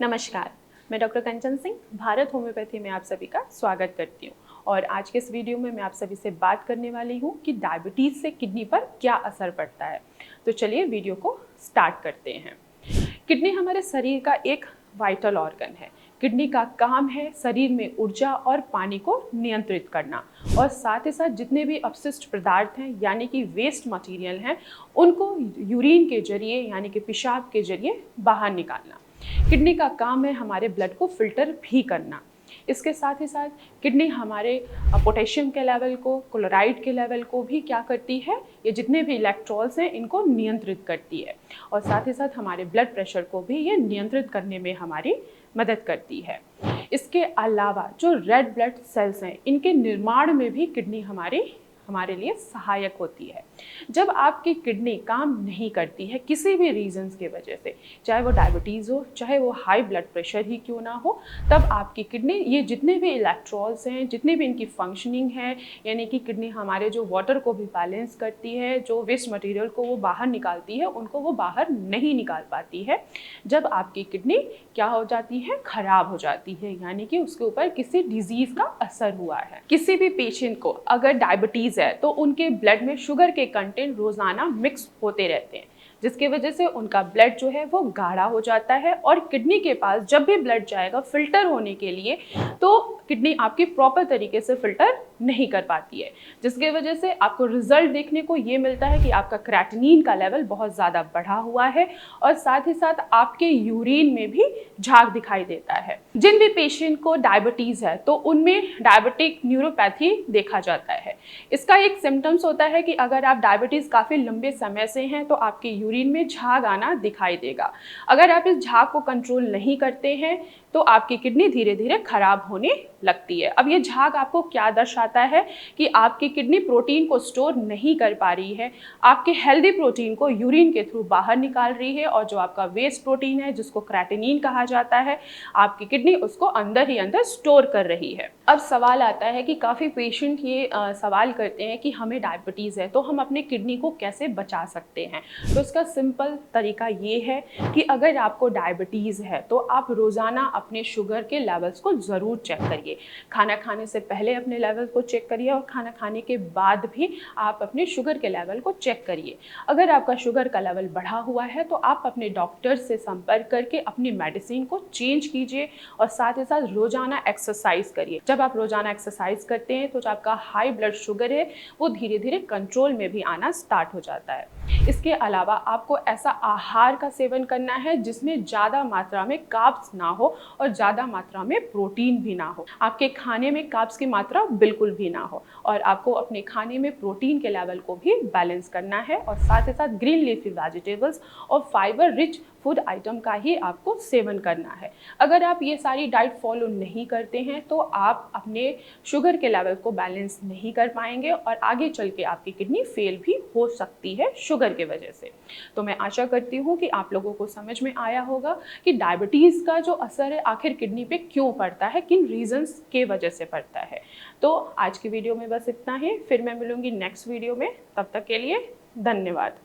नमस्कार, मैं डॉक्टर कंचन सिंह भारत होम्योपैथी में आप सभी का स्वागत करती हूँ। और आज के इस वीडियो में मैं आप सभी से बात करने वाली हूँ कि डायबिटीज़ से किडनी पर क्या असर पड़ता है। तो चलिए वीडियो को स्टार्ट करते हैं। किडनी हमारे शरीर का एक वाइटल ऑर्गन है। किडनी का काम है शरीर में ऊर्जा और पानी को नियंत्रित करना और साथ ही साथ जितने भी अपशिष्ट पदार्थ हैं यानी कि वेस्ट मटेरियल हैं उनको यूरिन के जरिए यानी कि पेशाब के जरिए बाहर निकालना। किडनी का काम है हमारे ब्लड को फिल्टर भी करना। इसके साथ ही साथ किडनी हमारे पोटेशियम के लेवल को, क्लोराइड के लेवल को भी क्या करती है, ये जितने भी इलेक्ट्रॉल्स हैं इनको नियंत्रित करती है और साथ ही साथ हमारे ब्लड प्रेशर को भी ये नियंत्रित करने में हमारी मदद करती है। इसके अलावा जो रेड ब्लड सेल्स हैं इनके निर्माण में भी किडनी हमारे लिए सहायक होती है। जब आपकी किडनी काम नहीं करती है किसी भी रीजंस की वजह से, चाहे वो डायबिटीज़ हो, चाहे वो हाई ब्लड प्रेशर ही क्यों ना हो, तब आपकी किडनी ये जितने भी इलेक्ट्रॉल्स हैं, जितने भी इनकी फंक्शनिंग है, यानी कि किडनी हमारे जो वाटर को भी बैलेंस करती है, जो वेस्ट मटेरियल को वो बाहर निकालती है, उनको वो बाहर नहीं निकाल पाती है। जब आपकी किडनी क्या हो जाती है, खराब हो जाती है, यानी कि उसके ऊपर किसी डिजीज़ का असर हुआ है। किसी भी पेशेंट को अगर डायबिटीज़ है तो उनके ब्लड में शुगर के कंटेंट रोजाना मिक्स होते रहते हैं, जिसकी वजह से उनका ब्लड जो है वो गाढ़ा हो जाता है और किडनी के पास जब भी ब्लड जाएगा फिल्टर होने के लिए तो किडनी आपकी प्रॉपर तरीके से फिल्टर नहीं कर पाती है, जिसकी वजह से आपको रिजल्ट देखने को ये मिलता है कि आपका क्रेटिनिन का लेवल बहुत ज़्यादा बढ़ा हुआ है और साथ ही साथ आपके यूरिन में भी झाग दिखाई देता है। जिन भी पेशेंट को डायबिटीज़ है तो उनमें डायबिटिक न्यूरोपैथी देखा जाता है। इसका एक सिम्टम्स होता है कि अगर आप डायबिटीज़ काफ़ी लंबे समय से हैं तो आपके यूरिन में झाग आना दिखाई देगा। अगर आप इस झाग को कंट्रोल नहीं करते हैं तो आपकी किडनी धीरे धीरे खराब होने लगती है। अब ये झाग आपको क्या दर्शाता है कि आपकी किडनी प्रोटीन को स्टोर नहीं कर पा रही है, आपके हेल्दी प्रोटीन को यूरिन के थ्रू बाहर निकाल रही है और जो आपका वेस्ट प्रोटीन है जिसको क्रेटिनिन कहा जाता है, आपकी किडनी उसको अंदर ही अंदर स्टोर कर रही है। अब सवाल आता है कि काफ़ी पेशेंट ये सवाल करते हैं कि हमें डायबिटीज़ है तो हम अपने किडनी को कैसे बचा सकते हैं। तो इसका सिंपल तरीका ये है कि अगर आपको डायबिटीज़ है तो आप रोज़ाना अपने शुगर के लेवल्स को ज़रूर चेक करिए। खाना खाने से पहले अपने लेवल को चेक करिए और खाना खाने के बाद भी आप अपने शुगर के लेवल को चेक करिए। अगर आपका शुगर का लेवल बढ़ा हुआ है तो आप अपने डॉक्टर से संपर्क करके अपनी मेडिसिन को चेंज कीजिए और साथ ही साथ रोज़ाना एक्सरसाइज करिए। जब आप रोज़ाना एक्सरसाइज करते हैं तो जो आपका हाई ब्लड शुगर है वो धीरे धीरे कंट्रोल में भी आना स्टार्ट हो जाता है। इसके अलावा आपको ऐसा आहार का सेवन करना है जिसमें ज़्यादा मात्रा में कार्ब्स ना हो और ज़्यादा मात्रा में प्रोटीन भी ना हो। आपके खाने में कार्ब्स की मात्रा बिल्कुल भी ना हो और आपको अपने खाने में प्रोटीन के लेवल को भी बैलेंस करना है और साथ ही साथ ग्रीन लीफी वेजिटेबल्स और फाइबर रिच फूड आइटम का ही आपको सेवन करना है। अगर आप ये सारी डाइट फॉलो नहीं करते हैं तो आप अपने शुगर के लेवल को बैलेंस नहीं कर पाएंगे और आगे चल के आपकी किडनी फेल भी हो सकती है शुगर के वजह से। तो मैं आशा करती हूँ कि आप लोगों को समझ में आया होगा कि डायबिटीज़ का जो असर है आखिर किडनी पे क्यों पड़ता है, किन रीजंस के वजह से पड़ता है। तो आज की वीडियो में बस इतना ही, फिर मैं मिलूंगी नेक्स्ट वीडियो में। तब तक के लिए धन्यवाद।